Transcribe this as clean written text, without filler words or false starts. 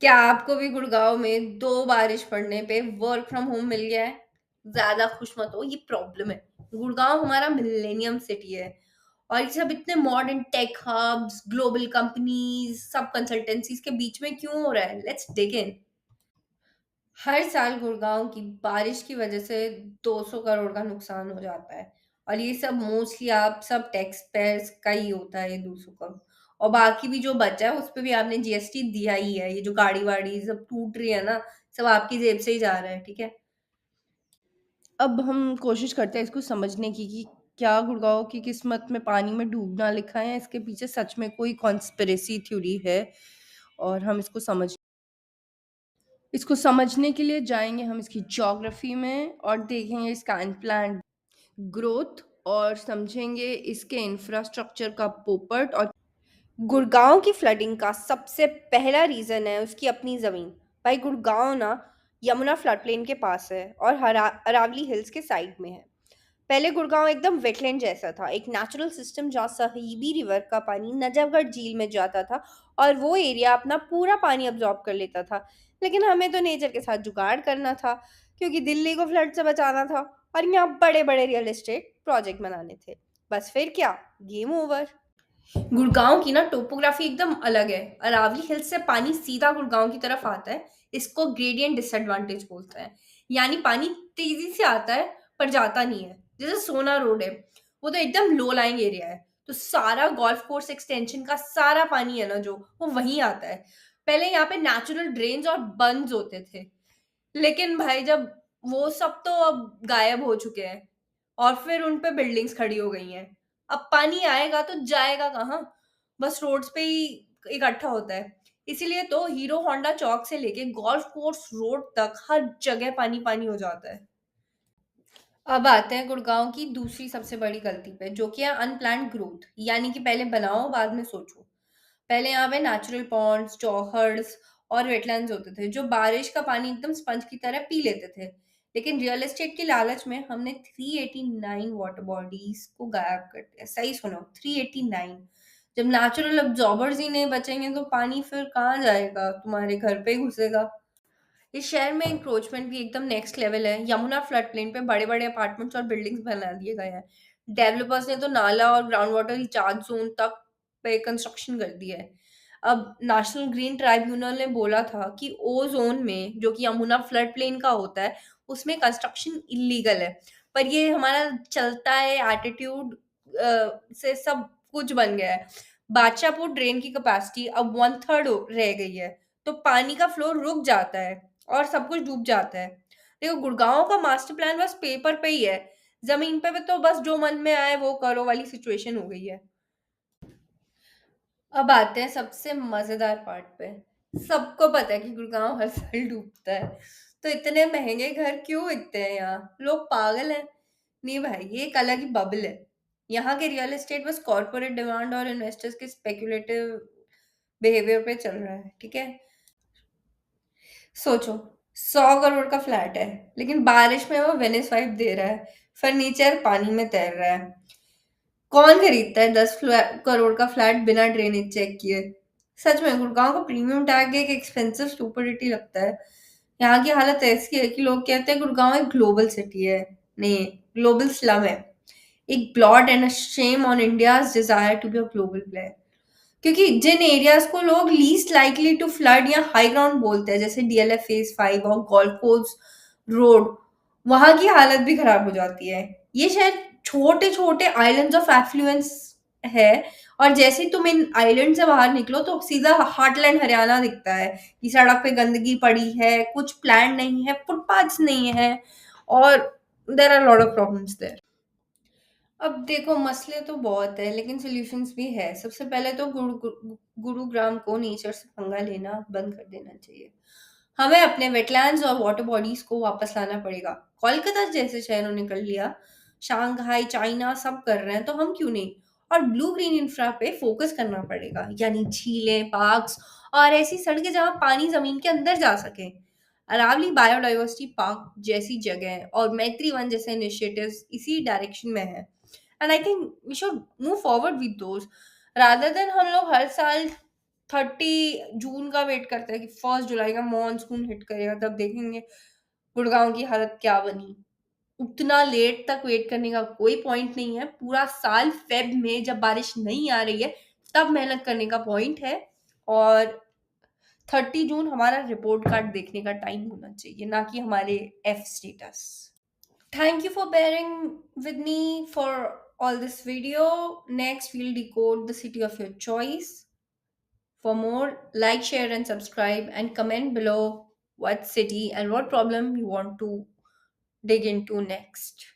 क्या आपको भी गुड़गांव में 2 बारिश पड़ने पे वर्क फ्रॉम होम मिल गया है? ज़्यादा खुश मत हो, ये प्रॉब्लम है। गुड़गांव हमारा मिलेनियम सिटी है और ये सब इतने modern tech hubs, global companies, सब कंसल्टेंसीज़ के बीच में क्यों हो रहा है? लेट्स डिग इन। हर साल गुड़गांव की बारिश की वजह से 200 करोड़ का नुकसान हो जाता है और ये सब मोस्टली आप सब टैक्स पेयर्स का ही होता है, ये 200 करोड़। और बाकी भी जो बचा है उस पे भी आपने जीएसटी दिया ही है। ये जो गाड़ी वाड़ी सब टूट रही है ना, सब आपकी जेब से ही जा रहा है, ठीक है। अब हम कोशिश करते हैं इसको समझने की कि क्या गुड़गांव की किस्मत में पानी में डूबना लिखा है, इसके पीछे सच में कोई कॉन्स्पिरेसी थ्योरी है। और हम इसको समझने के लिए जाएंगे हम इसकी ज्योग्राफी में और देखेंगे इसका अनप्लान्ड ग्रोथ और समझेंगे इसके इंफ्रास्ट्रक्चर का पोपट। और गुड़गांव की फ्लडिंग का सबसे पहला रीजन है उसकी अपनी जमीन। भाई गुड़गांव ना यमुना फ्लड प्लेन के पास है और अरावली हिल्स के साइड में है। पहले गुड़गांव एकदम वेटलैंड जैसा था, एक नेचुरल सिस्टम जहाँ सहीबी रिवर का पानी नजफगढ़ झील में जाता था और वो एरिया अपना पूरा पानी अब्जॉर्ब कर लेता था। लेकिन हमें तो नेचर के साथ जुगाड़ करना था, क्योंकि दिल्ली को फ्लड से बचाना था और यहाँ बड़े बड़े रियल एस्टेट प्रोजेक्ट बनाने थे। बस फिर क्या, गेम ओवर। गुड़गांव की ना टोपोग्राफी एकदम अलग है। अरावली हिल्स से पानी सीधा गुड़गांव की तरफ आता है। इसको ग्रेडियंट डिसएडवांटेज बोलते हैं। यानी पानी तेजी से आता है पर जाता नहीं है। जैसे सोना रोड है, वो तो एकदम लो लाइंग एरिया है, तो सारा गोल्फ कोर्स एक्सटेंशन का सारा पानी है ना जो, वो वहीं आता है। पहले यहाँ पे नेचुरल ड्रेन्स और बंद होते थे, लेकिन भाई जब वो सब तो अब गायब हो चुके हैं और फिर उन पे बिल्डिंग्स खड़ी हो गई हैं। अब पानी आएगा तो जाएगा कहाँ? बस रोड्स पे ही इकट्ठा होता है। इसीलिए तो हीरो होंडा चौक से लेके गोल्फ कोर्स रोड तक हर जगह पानी पानी हो जाता है। अब आते हैं गुड़गांव की दूसरी सबसे बड़ी गलती पे, जो कि है अनप्लान्ड ग्रोथ। यानी कि पहले बनाओ बाद में सोचो। पहले यहाँ पे नेचुरल पॉन्ड्स, चौहर्ड्स और वेटलैंड्स होते थे जो बारिश का पानी एकदम स्पंज की तरह पी लेते थे। लेकिन रियल एस्टेट के लालच में हमने 389 वाटर बॉडीज को गायब कर दिया। सही सुनो, 389। जब नेचुरल अब्जॉर्बर्स ही नहीं बचेंगे तो पानी फिर कहाँ जाएगा? तुम्हारे घर पे ही घुसेगा। इस शहर में इंक्रोचमेंट भी एकदम नेक्स्ट लेवल है। यमुना फ्लड प्लेन पे बड़े बड़े अपार्टमेंट्स और बिल्डिंग्स बना दिए गए हैं। डेवलपर्स ने तो नाला और ग्राउंड वाटर रिचार्ज जोन तक पे कंस्ट्रक्शन कर दिया है। अब नेशनल ग्रीन ट्राइब्यूनल ने बोला था कि ओ जोन में, जो कि यमुना फ्लड प्लेन का होता है, उसमें कंस्ट्रक्शन इलीगल है। पर ये हमारा चलता है एटीट्यूड से सब कुछ बन गया है। बादशाहपुर ड्रेन की कैपेसिटी अब वन थर्ड रह गई है, तो पानी का फ्लो रुक जाता है और सब कुछ डूब जाता है। देखो गुड़गांव का मास्टर प्लान बस पेपर पे ही है, जमीन पे तो बस जो मन में आए वो करो वाली सिचुएशन हो गई है। अब आते हैं सबसे मजेदार पार्ट पे। सबको पता है कि गुड़गांव हर साल डूबता है, तो इतने महंगे घर क्यों बिकते हैं यहाँ? लोग पागल हैं? नहीं भाई, ये एक अलग ही बबल है। यहाँ के रियल एस्टेट बस कॉर्पोरेट डिमांड और इन्वेस्टर्स के स्पेक्युलेटिव बिहेवियर पे चल रहा है, ठीक है। सोचो, 100 करोड़ का फ्लैट है, लेकिन बारिश में वो वेनिस वाइब दे रहा है, फर्नीचर पानी में तैर रहा है। कौन खरीदता है 10 करोड़ का फ्लैट बिना ड्रेनेज चेक किए? सच में गुड़गांव का प्रीमियम टैग एक एक्सपेंसिव स्टुपिडिटी लगता है। यहाँ की हालत ऐसी है कि लोग कहते हैं गुड़गांव एक ग्लोबल सिटी है। नहीं, ग्लोबल स्लम है। एक blot and a shame on India's desire to be a global player. क्योंकि जिन एरियाज को लोग लीस्ट लाइकली टू फ्लड या हाई ग्राउंड बोलते हैं, जैसे डीएलएफ फेज 5 और गोल्फ कोर्स रोड, वहां की हालत भी खराब हो जाती है। ये शहर छोटे छोटे आइलैंड्स ऑफ एफ्लुएंस है, और जैसे ही तुम इन आइलैंड से बाहर निकलो तो सीधा हार्टलैंड हरियाणा दिखता है कि सड़क पे गंदगी पड़ी है, कुछ प्लान नहीं है, फुटपाथ्स नहीं है, और there are lot of problems there. अब देखो, मसले तो बहुत है लेकिन सॉल्यूशंस भी है। सबसे पहले तो गुरुग्राम को नेचर से पंगा लेना बंद कर देना चाहिए। हमें अपने वेटलैंड्स और वाटर बॉडीज को वापस लाना पड़ेगा। कोलकाता जैसे शहरों ने कर लिया, शंघाई, चाइना सब कर रहे हैं, तो हम क्यों नहीं? और ब्लू ग्रीन इंफ्रा पे फोकस करना पड़ेगा, यानी झीलें, पार्क्स और ऐसी सड़कें जहाँ पानी जमीन के अंदर जा सके। अरावली बायोडाइवर्सिटी पार्क जैसी जगह और मैत्री वन जैसे इनिशिएटिव्स इसी डायरेक्शन में है। And I think we should move forward with those, rather than हम लोग हर साल 30 जून का वेट करते हैं कि 1 जुलाई का मॉनसून हिट करेगा, तब देखेंगे गुड़गांव की हालत क्या बनी। उतना लेट तक वेट करने का कोई पॉइंट नहीं है। पूरा साल फेब में जब बारिश नहीं आ रही है तब मेहनत करने का पॉइंट है। और 30 जून हमारा रिपोर्ट कार्ड देखने का टाइम होना चाहिए, ना कि हमारे F status. Thank you for bearing with me for all this video. Next, we'll decode the city of your choice. For more, like, share, and subscribe, and comment below what city and what problem you want to dig into next.